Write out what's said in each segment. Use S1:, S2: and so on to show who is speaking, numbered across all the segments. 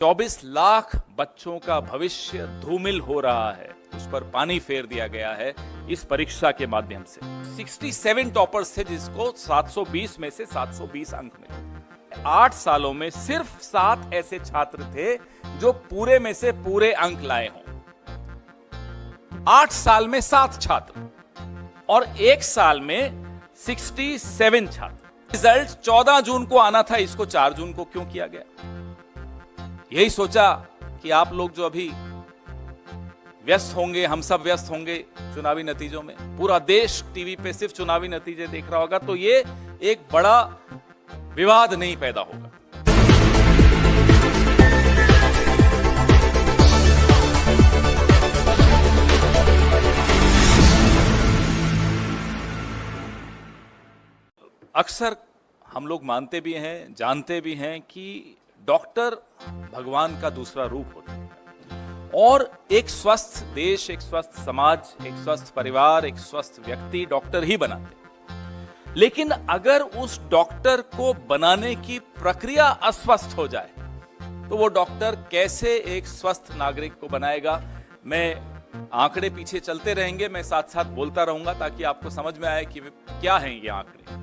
S1: 24 लाख बच्चों का भविष्य धूमिल हो रहा है, उस पर पानी फेर दिया गया है इस परीक्षा के माध्यम से। 67 टॉपर्स थे जिसको 720 में से 720 अंक मिले। 8 सालों में सिर्फ 7 ऐसे छात्र थे जो पूरे में से पूरे अंक लाए हों। 8 साल में 7 छात्र और 1 साल में 67 छात्र। रिजल्ट 14 जून को आना था, इसको 4 जून को क्यों किया गया? यही सोचा कि आप लोग जो अभी व्यस्त होंगे, हम सब व्यस्त होंगे चुनावी नतीजों में, पूरा देश टीवी पे सिर्फ चुनावी नतीजे देख रहा होगा, तो ये एक बड़ा विवाद नहीं पैदा होगा। अक्सर हम लोग मानते भी हैं, जानते भी हैं कि डॉक्टर भगवान का दूसरा रूप होता है और एक स्वस्थ देश, एक स्वस्थ समाज, एक स्वस्थ परिवार, एक स्वस्थ व्यक्ति डॉक्टर ही बनाते हैं। लेकिन अगर उस डॉक्टर को बनाने की प्रक्रिया अस्वस्थ हो जाए तो वो डॉक्टर कैसे एक स्वस्थ नागरिक को बनाएगा? मैं आंकड़े पीछे चलते रहेंगे, मैं साथ साथ बोलता रहूंगा ताकि आपको समझ में आए कि क्या हैं ये आंकड़े।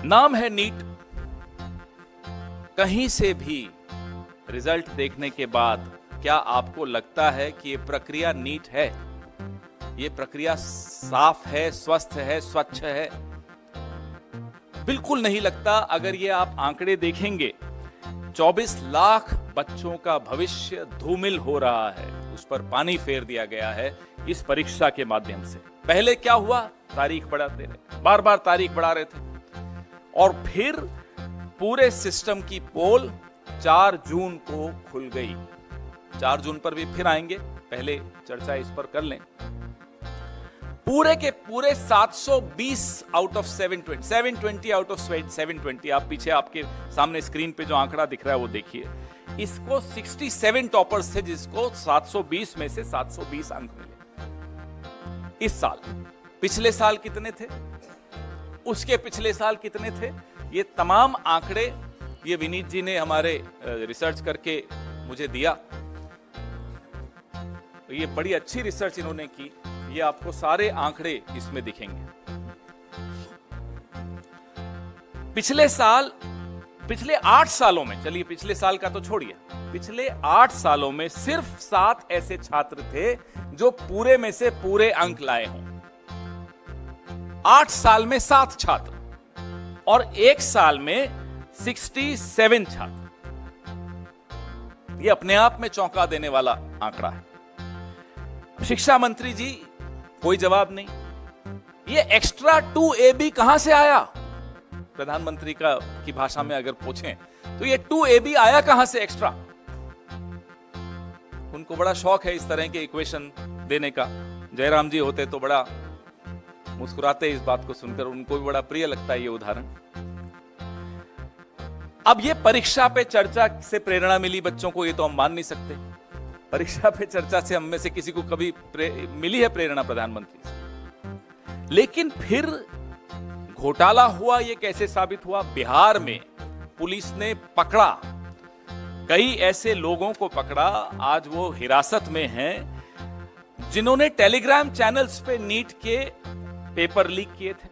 S1: नाम है नीट। कहीं से भी रिजल्ट देखने के बाद क्या आपको लगता है कि ये प्रक्रिया नीट है? ये प्रक्रिया साफ है, स्वस्थ है, स्वच्छ है? बिल्कुल नहीं लगता। अगर ये आप आंकड़े देखेंगे, 24 लाख बच्चों का भविष्य धूमिल हो रहा है, उस पर पानी फेर दिया गया है इस परीक्षा के माध्यम से। पहले क्या हुआ? तारीख बढ़ाते रहे, बार बार तारीख बढ़ा रहे थे और फिर पूरे सिस्टम की पोल 4 जून को खुल गई। 4 जून पर भी फिर आएंगे, पहले चर्चा इस पर कर लें। पूरे के पूरे 720 आउट ऑफ 720 आउट ऑफ 720, आप पीछे आपके सामने स्क्रीन पे जो आंकड़ा दिख रहा है वो देखिए। इसको 67 टॉपर्स थे जिसको 720 में से 720 अंक मिले इस साल। पिछले साल कितने थे? उसके पिछले साल कितने थे? ये तमाम आंकड़े ये विनीत जी ने हमारे रिसर्च करके मुझे दिया। तो ये बड़ी अच्छी रिसर्च इन्होंने की, ये आपको सारे आंकड़े इसमें दिखेंगे। पिछले 8 सालों में, चलिए पिछले साल का तो छोड़िए, पिछले 8 सालों में सिर्फ 7 ऐसे छात्र थे जो पूरे में से पूरे अंक लाए हों। 8 साल में 7 छात्र और 1 साल में 67 छात्र। ये अपने आप में चौंका देने वाला आंकड़ा है। शिक्षा मंत्री जी कोई जवाब नहीं। ये एक्स्ट्रा 2AB कहां से आया? प्रधानमंत्री की भाषा में अगर पूछें तो ये 2AB आया कहां से एक्स्ट्रा? उनको बड़ा शौक है इस तरह के इक्वेशन देने का। जयराम जी होते तो बड़ा मुस्कुराते इस बात को सुनकर, उनको भी बड़ा प्रिय लगता है ये उदाहरण। अब ये परीक्षा पे चर्चा से प्रेरणा मिली बच्चों को, ये तो हम मान नहीं सकते। परीक्षा पे चर्चा से हम में से किसी को कभी मिली है प्रेरणा प्रधानमंत्री से? लेकिन फिर घोटाला हुआ। ये कैसे साबित हुआ? बिहार में पुलिस ने पकड़ा, कई ऐसे लोगों को पकड़ा, आज वो हिरासत में हैं, जिन्होंने टेलीग्राम चैनल्स पे नीट के पेपर लीक किए थे।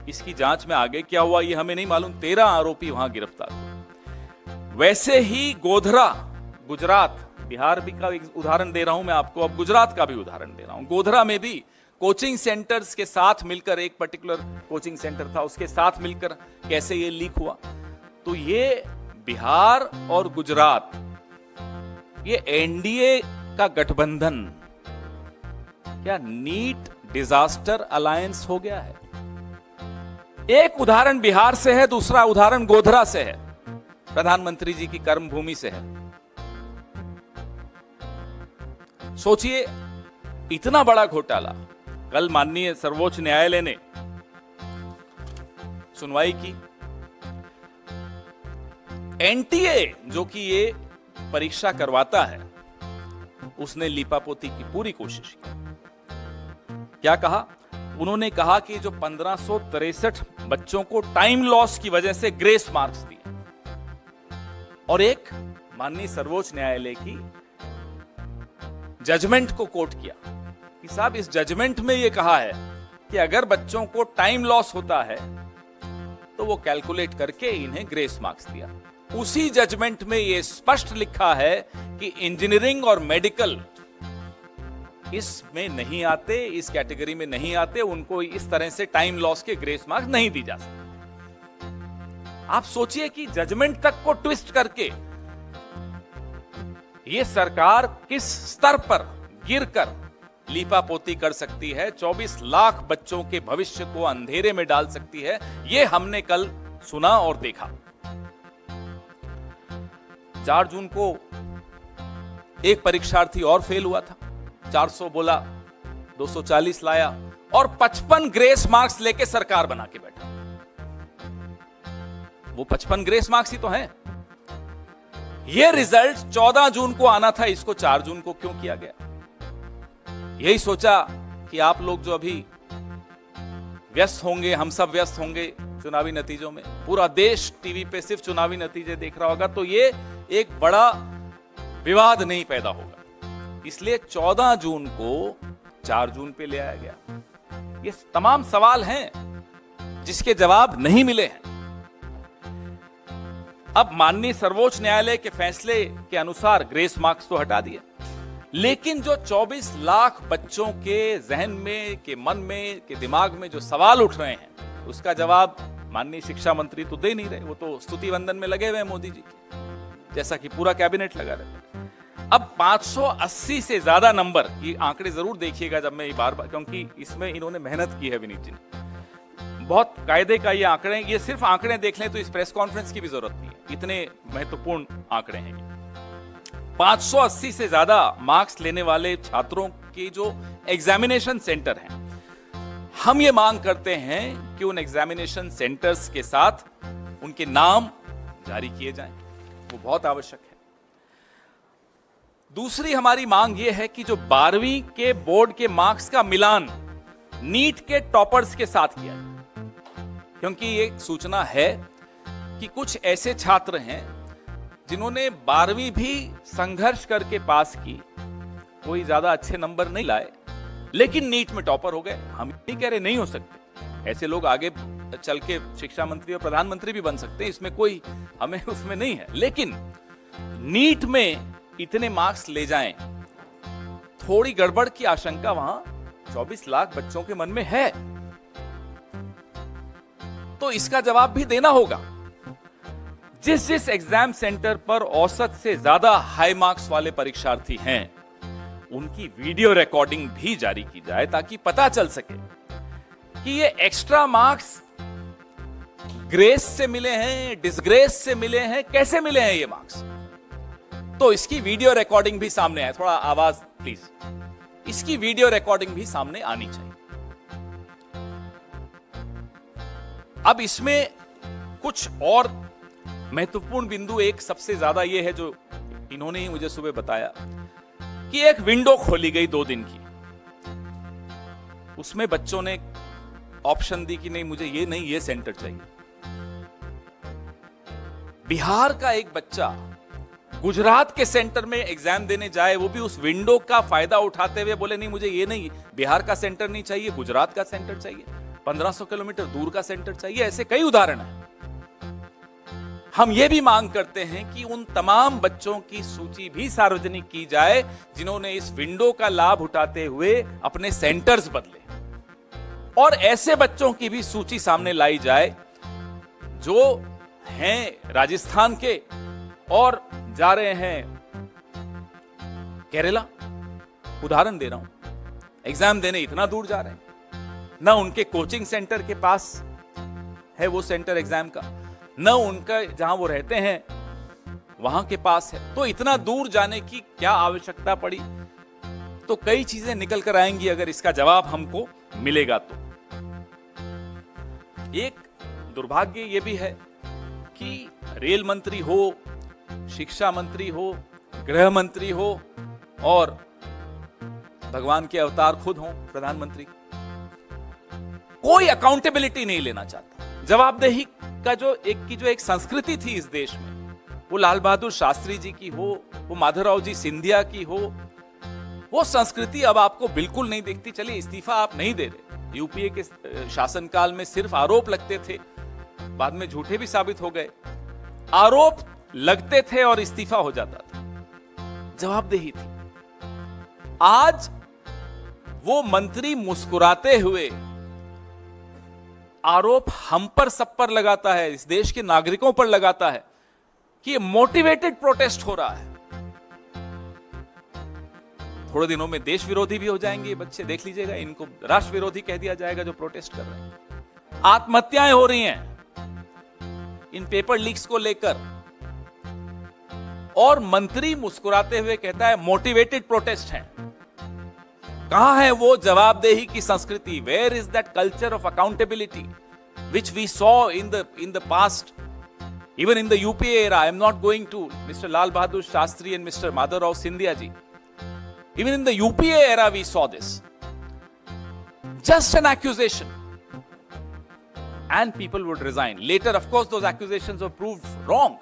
S1: इसकी जांच में आगे क्या हुआ ये हमें नहीं मालूम। 13 आरोपी वहां गिरफ्तार हुए। वैसे ही गोधरा, गुजरात, बिहार भी का एक उदाहरण दे रहा हूं मैं आपको, अब गुजरात का भी उदाहरण दे रहा हूं। गोधरा में भी कोचिंग सेंटर्स के साथ मिलकर, एक पर्टिकुलर कोचिंग सेंटर था, उसके साथ मिलकर कैसे ये लीक हुआ। तो ये बिहार और गुजरात, ये एनडीए का गठबंधन क्या नीट डिजास्टर अलायंस हो गया है? एक उदाहरण बिहार से है, दूसरा उदाहरण गोधरा से है, प्रधानमंत्री जी की कर्मभूमि से है। सोचिए, इतना बड़ा घोटाला। कल माननीय सर्वोच्च न्यायालय ने सुनवाई की। एनटीए जो कि ये परीक्षा करवाता है, उसने लीपापोती की पूरी कोशिश की। क्या कहा? उन्होंने कहा कि जो 1563 बच्चों को टाइम लॉस की वजह से ग्रेस मार्क्स दिए और एक माननीय सर्वोच्च न्यायालय की जजमेंट को कोट किया कि साहब इस जजमेंट में यह कहा है कि अगर बच्चों को टाइम लॉस होता है तो वो कैलकुलेट करके इन्हें ग्रेस मार्क्स दिया। उसी जजमेंट में यह स्पष्ट लिखा है कि इंजीनियरिंग और मेडिकल इसमें नहीं आते, इस कैटेगरी में नहीं आते, उनको इस तरह से टाइम लॉस के ग्रेस मार्क्स नहीं दी जा सकते। आप सोचिए कि जजमेंट तक को ट्विस्ट करके ये सरकार किस स्तर पर गिरकर लीपापोती कर सकती है, 24 लाख बच्चों के भविष्य को अंधेरे में डाल सकती है, ये हमने कल सुना और देखा। 4 जून को एक परीक्षार्थी और फेल हुआ था, 400 बोला, 240 लाया और 55 ग्रेस मार्क्स लेके सरकार बना के बैठा। वो 55 ग्रेस मार्क्स ही तो हैं। ये रिजल्ट 14 जून को आना था, इसको 4 जून को क्यों किया गया? यही सोचा कि आप लोग जो अभी व्यस्त होंगे, हम सब व्यस्त होंगे चुनावी नतीजों में, पूरा देश टीवी पे सिर्फ चुनावी नतीजे देख रहा होगा, तो ये एक बड़ा विवाद नहीं पैदा होगा, इसलिए 14 जून को 4 जून पे ले आया गया। ये तमाम सवाल हैं जिसके जवाब नहीं मिले हैं। अब माननीय सर्वोच्च न्यायालय के फैसले के अनुसार ग्रेस मार्क्स तो हटा दिए, लेकिन जो 24 लाख बच्चों के जहन में, के मन में, के दिमाग में जो सवाल उठ रहे हैं, उसका जवाब माननीय शिक्षा मंत्री तो दे नहीं रहे। वो तो स्तुति वंदन में लगे हुए हैं मोदी जी के, जैसा कि पूरा कैबिनेट लगा रहता है। अब 580 से ज्यादा नंबर, ये आंकड़े जरूर देखिएगा जब मैं बार बार, क्योंकि इसमें इन्होंने मेहनत की है विनीत जी ने, बहुत कायदे का ये आंकड़े, ये सिर्फ आंकड़े देख लें तो इस प्रेस कॉन्फ्रेंस की भी जरूरत नहीं है, इतने महत्वपूर्ण आंकड़े हैं। 580 से ज्यादा मार्क्स लेने वाले छात्रों के जो एग्जामिनेशन सेंटर हैं, हम ये मांग करते हैं कि उन एग्जामिनेशन सेंटर्स के साथ उनके नाम जारी किए जाएं, वो बहुत आवश्यक है। दूसरी हमारी मांग यह है कि जो 12वीं के बोर्ड के मार्क्स का मिलान नीट के टॉपर्स के साथ किया जाए, क्योंकि ये सूचना है कि कुछ ऐसे छात्र हैं जिन्होंने 12वीं भी संघर्ष करके पास की, कोई ज्यादा अच्छे नंबर नहीं लाए, लेकिन नीट में टॉपर हो गए। हम नहीं कह रहे नहीं हो सकते, ऐसे लोग आगे चल के शिक्षा मंत्री और प्रधानमंत्री भी बन सकते हैं, इसमें कोई हमें उसमें नहीं है, लेकिन नीट में इतने मार्क्स ले जाएं, थोड़ी गड़बड़ की आशंका वहां 24 लाख बच्चों के मन में है, तो इसका जवाब भी देना होगा। जिस एग्जाम सेंटर पर औसत से ज्यादा हाई मार्क्स वाले परीक्षार्थी हैं, उनकी वीडियो रिकॉर्डिंग भी जारी की जाए ताकि पता चल सके कि ये एक्स्ट्रा मार्क्स ग्रेस से मिले हैं, डिसग्रेस से मिले हैं, कैसे मिले हैं ये मार्क्स। तो इसकी वीडियो रिकॉर्डिंग भी सामने आए, थोड़ा आवाज प्लीज, इसकी वीडियो रिकॉर्डिंग भी सामने आनी चाहिए। अब इसमें कुछ और महत्वपूर्ण बिंदु, एक सबसे ज्यादा यह है जो इन्होंने ही मुझे सुबह बताया कि एक विंडो खोली गई 2 दिन की, उसमें बच्चों ने ऑप्शन दी कि नहीं मुझे ये नहीं, ये सेंटर चाहिए। बिहार का एक बच्चा गुजरात के सेंटर में एग्जाम देने जाए, वो भी उस विंडो का फायदा उठाते हुए बोले नहीं मुझे ये नहीं, बिहार का सेंटर नहीं चाहिए, गुजरात का सेंटर चाहिए, 1500 किलोमीटर दूर का सेंटर चाहिए। ऐसे कई उदाहरण हैं। हम ये भी मांग करते हैं कि उन तमाम बच्चों की सूची भी सार्वजनिक की जाए जिन्होंने इस विंडो का लाभ उठाते हुए अपने सेंटर्स बदले, और ऐसे बच्चों की भी सूची सामने लाई जाए जो हैं राजस्थान के और जा रहे हैं केरला, उदाहरण दे रहा हूं, एग्जाम देने इतना दूर जा रहे हैं, ना उनके कोचिंग सेंटर के पास है वो सेंटर एग्जाम का, न उनका जहां वो रहते हैं वहां के पास है, तो इतना दूर जाने की क्या आवश्यकता पड़ी। तो कई चीजें निकल कर आएंगी अगर इसका जवाब हमको मिलेगा तो। एक दुर्भाग्य यह भी है कि रेल मंत्री हो, शिक्षा मंत्री हो, गृह मंत्री हो और भगवान के अवतार खुद हो प्रधानमंत्री, कोई अकाउंटेबिलिटी नहीं लेना चाहता। जवाबदेही का जो एक संस्कृति थी इस देश में, वो लाल बहादुर शास्त्री जी की हो, वो माधवराव जी सिंधिया की हो, वो संस्कृति अब आपको बिल्कुल नहीं दिखती। चलिए इस्तीफा आप नहीं दे रहे, यूपीए के शासनकाल में सिर्फ आरोप लगते थे, बाद में झूठे भी साबित हो गए। आरोप लगते थे और इस्तीफा हो जाता था, जवाबदेही थी। आज वो मंत्री मुस्कुराते हुए आरोप हम पर सब पर लगाता है, इस देश के नागरिकों पर लगाता है कि ये मोटिवेटेड प्रोटेस्ट हो रहा है। थोड़े दिनों में देश विरोधी भी हो जाएंगे ये बच्चे, देख लीजिएगा, इनको राष्ट्र विरोधी कह दिया जाएगा जो प्रोटेस्ट कर रहे हैं। आत्महत्याएं हो रही हैं इन पेपर लीक्स को लेकर, और मंत्री मुस्कुराते हुए कहता है मोटिवेटेड प्रोटेस्ट है। कहां है वो जवाबदेही की संस्कृति? Where is that culture of accountability which we saw in the past, even in the UPA era? I am not going to Mr. Lal Bahadur Shastri and Mr. Madhavrao Sindhia ji. Even in the UPA era we saw this. Just an accusation, and people would resign. Later, of course, those accusations were proved wrong.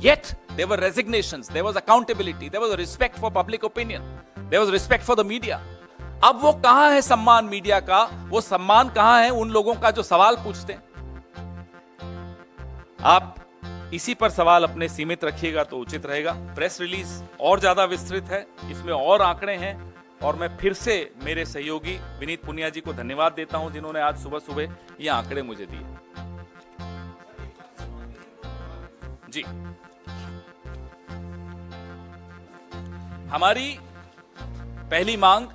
S1: Yet there were resignations, there was accountability, there was a respect for public opinion, there was respect for the media. अब वो कहां है सम्मान media का? वो सम्मान कहां है उन लोगों का जो सवाल पूछते हैं? आप इसी पर सवाल अपने सीमित रखिएगा तो उचित रहेगा। प्रेस रिलीज और ज्यादा विस्तृत है, इसमें और आंकड़े हैं, और मैं फिर से मेरे सहयोगी विनीत पुनिया जी को धन्यवाद देता हूं जिन्होंने आज सुबह सुबह ये आंकड़े मुझे दिए। जी, हमारी पहली मांग,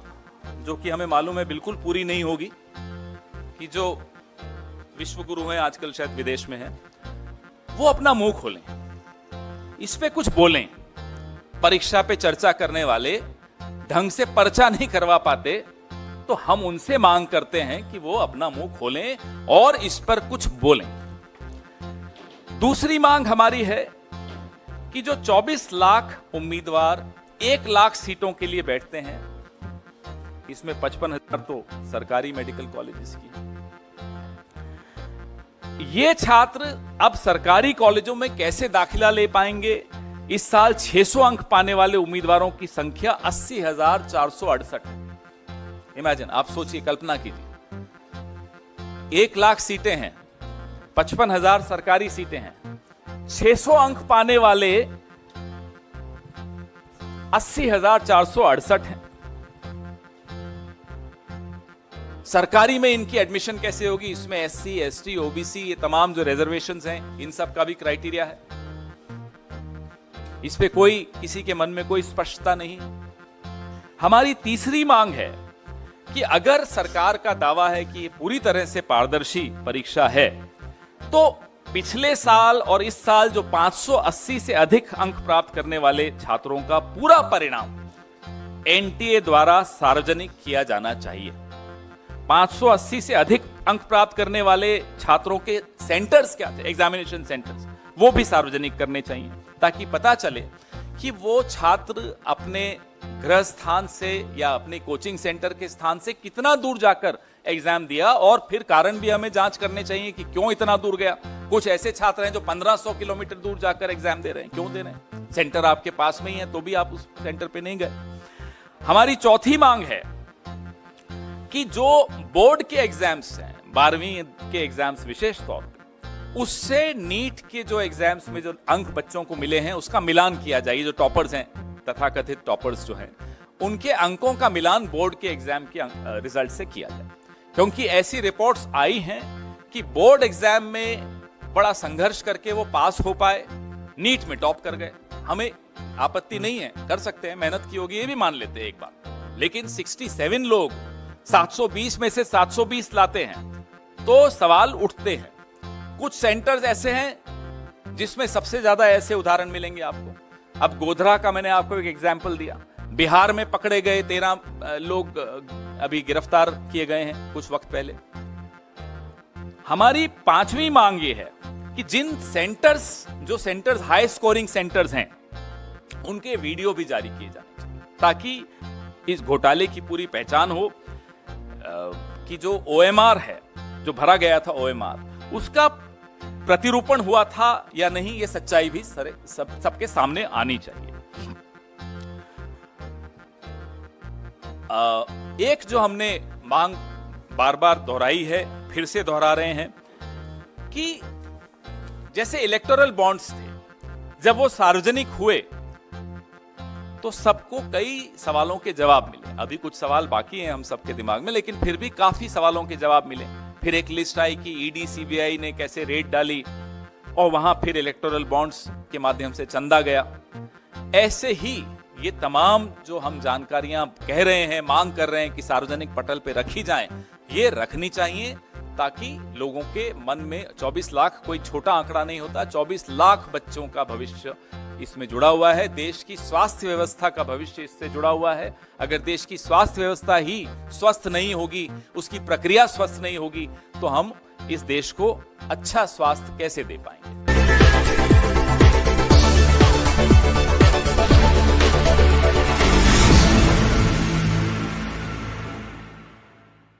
S1: जो कि हमें मालूम है बिल्कुल पूरी नहीं होगी, कि जो विश्व गुरु हैं आजकल शायद विदेश में हैं, वो अपना मुंह खोलें, इस पे कुछ बोलें। परीक्षा पे चर्चा करने वाले ढंग से पर्चा नहीं करवा पाते, तो हम उनसे मांग करते हैं कि वो अपना मुंह खोलें और इस पर कुछ बोलें। दूसरी मांग हमारी है कि जो 24 लाख उम्मीदवार 1 लाख सीटों के लिए बैठते हैं, इसमें 55,000 तो सरकारी मेडिकल कॉलेजेस की, ये छात्र अब सरकारी कॉलेजों में कैसे दाखिला ले पाएंगे? इस साल 600 अंक पाने वाले उम्मीदवारों की संख्या 80,468 है। इमेजिन, आप सोचिए, कल्पना कीजिए, 1 लाख सीटें हैं, 55,000 सरकारी सीटें हैं, 600 अंक पाने वाले 80,468 हैं। सरकारी में इनकी एडमिशन कैसे होगी? इसमें एससी, एसटी, ओबीसी, ये तमाम जो रिजर्वेशंस हैं, इन सब का भी क्राइटेरिया है। इस पे कोई, किसी के मन में कोई स्पष्टता नहीं। हमारी तीसरी मांग है कि अगर सरकार का दावा है कि ये पूरी तरह से पारदर्शी परीक्षा है, तो पिछले साल और इस साल जो 580 से अधिक अंक प्राप्त करने वाले छात्रों का पूरा परिणाम एनटीए द्वारा सार्वजनिक किया जाना चाहिए। 580 से अधिक अंक प्राप्त करने वाले छात्रों के सेंटर्स क्या थे, एग्जामिनेशन सेंटर्स, वो भी सार्वजनिक करने चाहिए, ताकि पता चले कि वो छात्र अपने गृह स्थान से या अपने कोचिंग सेंटर के स्थान से कितना दूर जाकर एग्जाम दिया, और फिर कारण भी हमें जांच करने चाहिए कि क्यों इतना दूर गया। कुछ ऐसे छात्र हैं जो 1500 किलोमीटर दूर जाकर एग्जाम दे रहे हैं, क्यों दे रहे हैं? सेंटर आपके पास में ही है तो भी आप उस सेंटर पे नहीं गए। हमारी चौथी मांग है कि जो बोर्ड के एग्जाम्स हैं, 12वीं के एग्जाम्स विशेष तौर पे, उससे नीट के जो एग्जाम्स में जो अंक बच्चों को मिले हैं उसका मिलान किया जाए। जो टॉपर्स हैं, तथाकथित टॉपर्स जो हैं, उनके अंकों का मिलान बोर्ड के एग्जाम के रिजल्ट से किया जाए, क्योंकि ऐसी रिपोर्ट्स आई हैं कि बोर्ड एग्जाम में बड़ा संघर्ष करके वो पास हो पाए, नीट में टॉप कर गए। हमें आपत्ति नहीं है, कर सकते हैं, मेहनत की होगी, ये भी मान लेते हैं एक बार, लेकिन 67 लोग 720 में से 720 लाते हैं तो सवाल उठते हैं। कुछ सेंटर्स ऐसे हैं जिसमें सबसे ज्यादा ऐसे उदाहरण मिलेंगे आपको। अब गोधरा का मैंने आपको एक एग्जाम्पल दिया, बिहार में पकड़े गए 13 लोग अभी गिरफ्तार किए गए हैं कुछ वक्त पहले। हमारी पांचवी मांग ये है कि जिन सेंटर्स, जो सेंटर्स हाई स्कोरिंग सेंटर्स हैं, उनके वीडियो भी जारी किए जाने चाहिए, ताकि इस घोटाले की पूरी पहचान हो कि जो ओएमआर है, जो भरा गया था ओएमआर, उसका प्रतिरूपण हुआ था या नहीं, ये सच्चाई भी सबके सामने आनी चाहिए। एक जो हमने मांग बार बार दोहराई है, फिर से दोहरा रहे हैं कि जैसे इलेक्टोरल बॉन्ड्स थे, जब वो सार्वजनिक हुए तो सबको कई सवालों के जवाब मिले। अभी कुछ सवाल बाकी हैं हम सबके दिमाग में, लेकिन फिर भी काफी सवालों के जवाब मिले। फिर एक लिस्ट आई कि ईडी सीबीआई ने कैसे रेड डाली और वहां फिर इलेक्टोरल बॉन्ड्स के माध्यम से चंदा गया। ऐसे ही ये तमाम जो हम जानकारियां कह रहे हैं, मांग कर रहे हैं कि सार्वजनिक पटल पे रखी जाएं, ये रखनी चाहिए ताकि लोगों के मन में 24 लाख कोई छोटा आंकड़ा नहीं होता। 24 लाख बच्चों का भविष्य इसमें जुड़ा हुआ है। देश की स्वास्थ्य व्यवस्था का भविष्य इससे जुड़ा हुआ है। अगर देश की स्वास्थ्य व्यवस्था ही स्वस्थ नहीं होगी, उसकी प्रक्रिया स्वस्थ नहीं होगी, तो हम इस देश को अच्छा स्वास्थ्य कैसे दे पाएंगे।